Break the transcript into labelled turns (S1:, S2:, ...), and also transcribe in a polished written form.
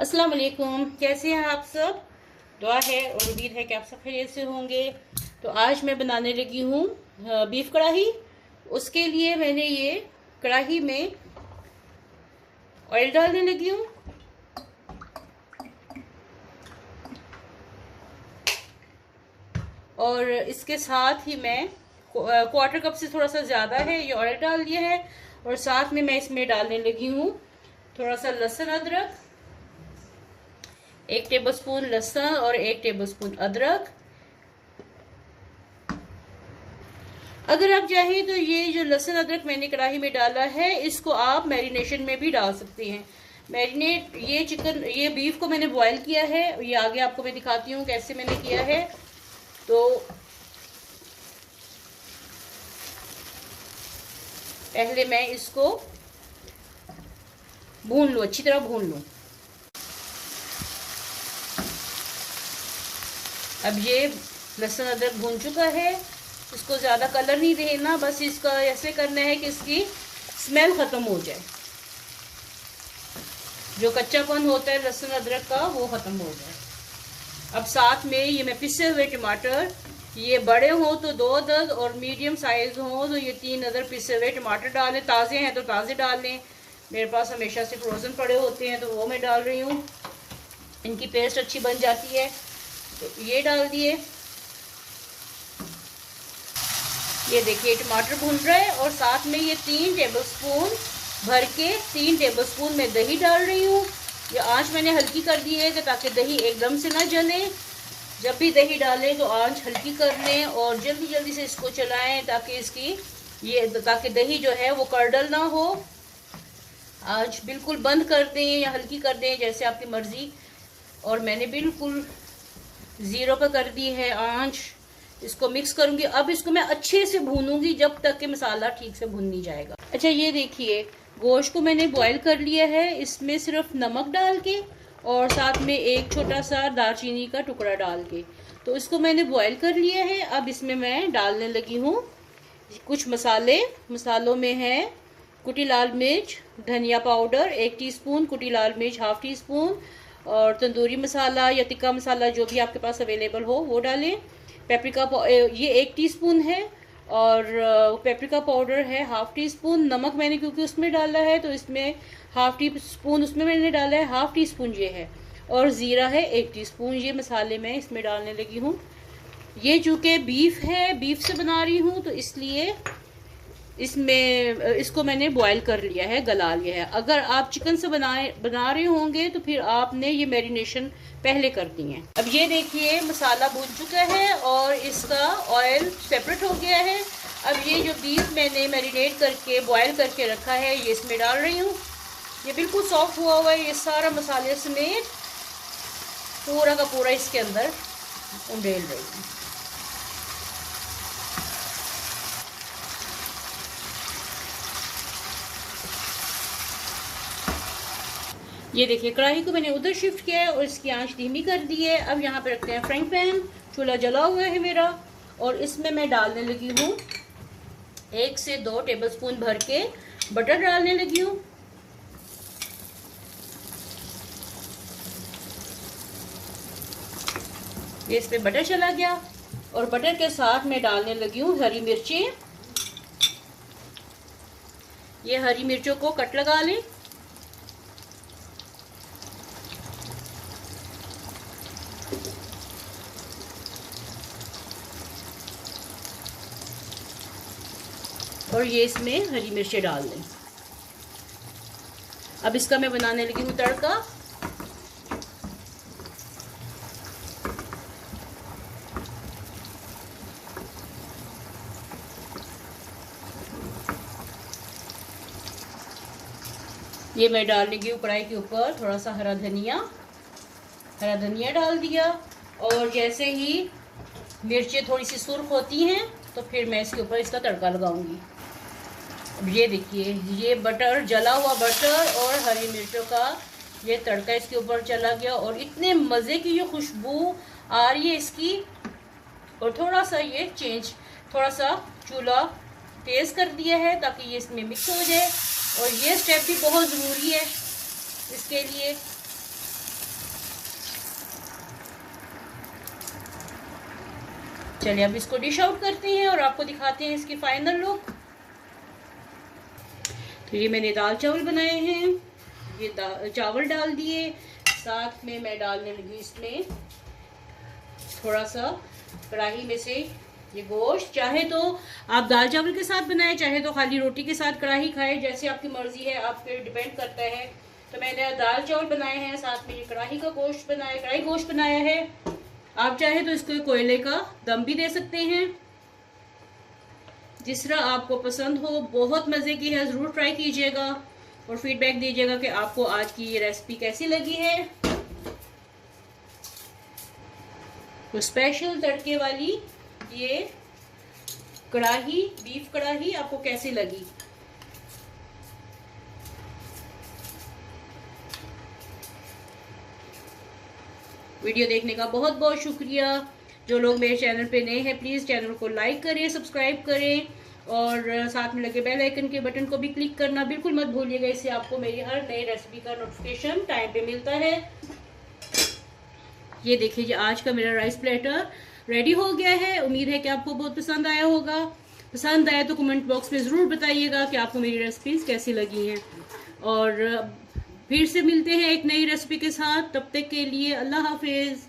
S1: अस्सलाम वालेकुम, कैसे हैं आप सब। दुआ है और उम्मीद है कि आप सब खैरियत से होंगे। तो आज मैं बनाने लगी हूँ बीफ कढ़ाई। उसके लिए मैंने ये कढ़ाई में ऑयल डालने लगी हूँ। और इसके साथ ही मैं क्वार्टर कप से थोड़ा सा ज़्यादा है ये ऑयल डाल दिया है। और साथ में मैं इसमें डालने लगी हूँ थोड़ा सा लहसुन अदरक, 1 टेबलस्पून लहसुन और 1 टेबलस्पून अदरक। अगर आप चाहें तो ये जो लहसुन अदरक मैंने कढ़ाई में डाला है इसको आप मैरिनेशन में भी डाल सकते हैं। मैरिनेट ये बीफ को मैंने बॉईल किया है, ये आगे आपको मैं दिखाती हूँ कैसे मैंने किया है। तो पहले मैं इसको भून लूँ, अच्छी तरह भून लूँ। अब ये लहसुन अदरक भून चुका है, इसको ज़्यादा कलर नहीं देना, बस इसका ऐसे करना है कि इसकी स्मेल ख़त्म हो जाए, जो कच्चापन होता है लहसुन अदरक का वो ख़त्म हो जाए। अब साथ में ये मैं पिसे हुए टमाटर, ये बड़े हों तो 2 अदद और मीडियम साइज़ हों तो ये 3 अदद पिसे हुए टमाटर डालें। ताज़े हैं तो ताज़े डाल लें, मेरे पास हमेशा से फ्रोज़न पड़े होते हैं तो वो मैं डाल रही हूँ, इनकी पेस्ट अच्छी बन जाती है। तो ये डाल दिए। ये देखिए टमाटर भून रहा है और साथ में ये 3 टेबलस्पून भर के 3 टेबलस्पून मैं दही डाल रही हूँ। ये आंच मैंने हल्की कर दी है कि ताकि दही एकदम से ना जले। जब भी दही डालें तो आंच हल्की कर लें और जल्दी जल्दी से इसको चलाएं ताकि दही जो है वो कर्डल ना हो। आंच बिल्कुल बंद कर दें या हल्की कर दें, जैसे आपकी मर्ज़ी। और मैंने बिल्कुल 0 पर कर दी है आंच। इसको मिक्स करूंगी। अब इसको मैं अच्छे से भूनूंगी जब तक कि मसाला ठीक से भुन नहीं जाएगा। अच्छा, ये देखिए गोश्त को मैंने बॉईल कर लिया है, इसमें सिर्फ नमक डाल के और साथ में एक छोटा सा दालचीनी का टुकड़ा डाल के, तो इसको मैंने बॉईल कर लिया है। अब इसमें मैं डालने लगी हूँ कुछ मसालों में है कुटी लाल मिर्च, धनिया पाउडर 1 टीस्पून, कुटी लाल मिर्च 1/2 टीस्पून और तंदूरी मसाला या टिक्का मसाला जो भी आपके पास अवेलेबल हो वो डालें। पेपरिका ये 1 टीस्पून है और पेपरिका पाउडर है 1/2 टीस्पून। नमक मैंने क्योंकि उसमें डाला है तो इसमें 1/2 टीस्पून उसमें मैंने डाला है, 1/2 टीस्पून ये है। और ज़ीरा है 1 टीस्पून। ये मसाले मैं इसमें डालने लगी हूँ। ये चूँकि बीफ है, बीफ से बना रही हूँ तो इसलिए इसको मैंने बॉईल कर लिया है, गला लिया है। अगर आप चिकन से बना रहे होंगे तो फिर आपने ये मैरिनेशन पहले कर दी है। अब ये देखिए मसाला भून चुका है और इसका ऑयल सेपरेट हो गया है। अब ये जो बीफ मैंने मैरिनेट करके बॉईल करके रखा है ये इसमें डाल रही हूँ। ये बिल्कुल सॉफ्ट हुआ हुआ है, ये सारा मसाले समेत पूरा का पूरा इसके अंदर उंडेल रही हूँ। ये देखिए कढ़ाई को मैंने उधर शिफ्ट किया है और इसकी आंच धीमी कर दी है। अब यहाँ पे रखते हैं फ्राइंग पैन। चूल्हा जला हुआ है मेरा और इसमें मैं डालने लगी हूँ 1 से 2 टेबलस्पून भर के बटर डालने लगी हूँ। ये इसमें बटर चला गया और बटर के साथ मैं डालने लगी हूँ हरी मिर्चें। ये हरी मिर्चों को कट लगा लें। और ये इसमें हरी मिर्चें डाल दें। अब इसका मैं बनाने लगी हूँ तड़का। ये मैं डाल लगी हूँ कढ़ाई के ऊपर थोड़ा सा हरा धनिया डाल दिया। और जैसे ही मिर्चें थोड़ी सी सुर्ख होती हैं तो फिर मैं इसके ऊपर इसका तड़का लगाऊंगी। अब ये देखिए ये बटर, जला हुआ बटर और हरी मिर्चों का ये तड़का इसके ऊपर चला गया और इतने मज़े की ये खुशबू आ रही है इसकी। और थोड़ा सा चूल्हा तेज़ कर दिया है ताकि ये इसमें मिक्स हो जाए। और ये स्टेप भी बहुत ज़रूरी है इसके लिए। चलिए अब इसको डिश आउट करते हैं और आपको दिखाते हैं इसकी फाइनल लुक। तो ये मैंने दाल चावल बनाए हैं, ये चावल डाल दिए, साथ में मैं डालने लगी इसमें थोड़ा सा कढ़ाई में से ये गोश्त। चाहे तो आप दाल चावल के साथ बनाएं, चाहे तो खाली रोटी के साथ कढ़ाई खाएं, जैसे आपकी मर्जी है, आप पे डिपेंड करता है। तो मैंने दाल चावल बनाए हैं, साथ में ये कढ़ाई गोश्त बनाया है। आप चाहे तो इसको कोयले का दम भी दे सकते हैं, जिस तरह आपको पसंद हो। बहुत मज़े की है, ज़रूर ट्राई कीजिएगा और फीडबैक दीजिएगा कि आपको आज की ये रेसिपी कैसी लगी है। तो स्पेशल तड़के वाली ये कढ़ाई, बीफ कढ़ाई आपको कैसी लगी। वीडियो देखने का बहुत बहुत शुक्रिया। जो लोग मेरे चैनल पे नए हैं प्लीज़ चैनल को लाइक करें, सब्सक्राइब करें और साथ में लगे बेल आइकन के बटन को भी क्लिक करना बिल्कुल मत भूलिएगा। इससे आपको मेरी हर नई रेसिपी का नोटिफिकेशन टाइम पे मिलता है। ये देखिए जी, आज का मेरा राइस प्लेटर रेडी हो गया है। उम्मीद है कि आपको बहुत पसंद आया होगा। पसंद आया तो कमेंट बॉक्स में ज़रूर बताइएगा कि आपको मेरी रेसिपीज़ कैसी लगी हैं। और फिर से मिलते हैं एक नई रेसिपी के साथ। तब तक के लिए अल्लाह हाफिज़।